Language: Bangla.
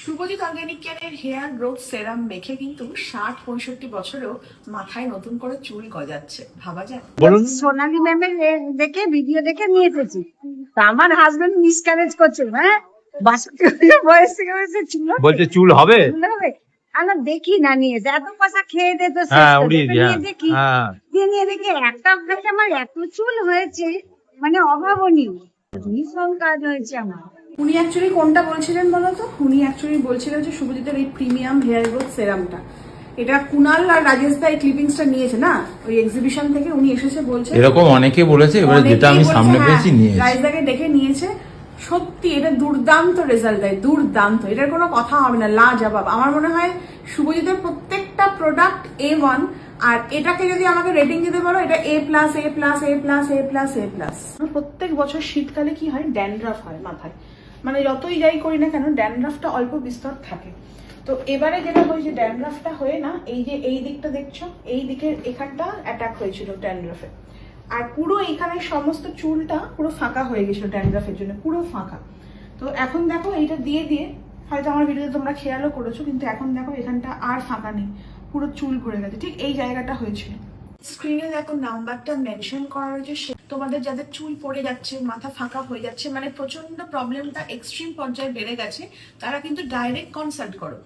শুভজিৎ অর্গানিক কেয়ারের হেয়ার গ্রোথ সেরাম মেখে কিন্তু ৬০-৬৫ বছরেও মাথায় নতুন করে চুল গজাচ্ছে, ভাবা যায়? বলুন। সোনালী ম্যামের দেখে ভিডিও দেখে নিয়ে এসেছি। তা আমার হাজবেন্ড মিসক্যারেজ করছে, হ্যাঁ ৬২ বয়স থেকে চুল বলছে চুল হবে। আমরা দেখি না নিয়ে এত পয়সা খেয়ে দে তো উড়িয়ে দেখি নিয়ে দেখি একটা ঘাটে আমার এত চুল হয়েছে, মানে অভাবনীয় ভীষণ কাজ হয়েছে আমার। উনি অ্যাকচুয়ালি কোনটা বলছিলেন বলো তো? উনি অ্যাকচুয়ালি বলছিলেন যে শুভজিতের এই প্রিমিয়াম হেয়ার গ্রোথ সেরামটা, এটা কুনাল আর রাজেশ দা এই ক্লিপিংসটা নিয়েছে না ওই এক্সিবিশন থেকে, উনি এসেছে বলছে এরকম অনেকে বলেছে, এবারে যেটা আমি সামনে পেয়েছি নিয়েছি। রাজেশ দাকে ডেকে নিয়েছে, সত্যি এটা দুর্দান্ত রেজাল্ট দেয়, দুর্দান্ত, এটার কোনো কথা হবে না, লাজবাব। আমার মনে হয় শুভজিতের প্রত্যেকটা প্রোডাক্ট A1, আর এটাকে যদি আমাকে রেটিং দিতে বলো এটা A+, A+, A+, A+, A+। প্রত্যেক বছর শীতকালে কি হয়, ড্যান্ড্রাফ হয় মাথায়, মানে যতই যাই করি না কেন ড্যান্ড্রাফটা অল্প বিস্তর থাকে। তো এবারে যেটা হয়েছে ড্যান্ড্রাফটা হয়ে না, এই যে এই দিকটা দেখছো, এই দিকের এখানটা অ্যাটাক হয়েছিল ড্যান্ড্রাফে, আর পুরো এখানে সমস্ত চুলটা পুরো ফাঁকা হয়ে গেছিল ড্যান্ড্রাফের জন্য, পুরো ফাঁকা। তো এখন দেখো এইটা দিয়ে দিয়ে, হয়তো আমার ভিডিওতে তোমরা খেয়ালও করেছো, কিন্তু এখন দেখো এখানটা আর ফাঁকা নেই, পুরো চুল ভরে গেছে, ঠিক এই জায়গাটা হয়েছিল। স্ক্রিনে দেখো নাম্বারটা মেনশন করা রয়েছে, তোমাদের যাদের চুল পড়ে যাচ্ছে, মাথা ফাঁকা হয়ে যাচ্ছে, মানে প্রচন্ড প্রবলেমটা এক্সট্রিম পর্যায়ে বেড়ে গেছে, তারা কিন্তু ডাইরেক্ট কনসাল্ট করো।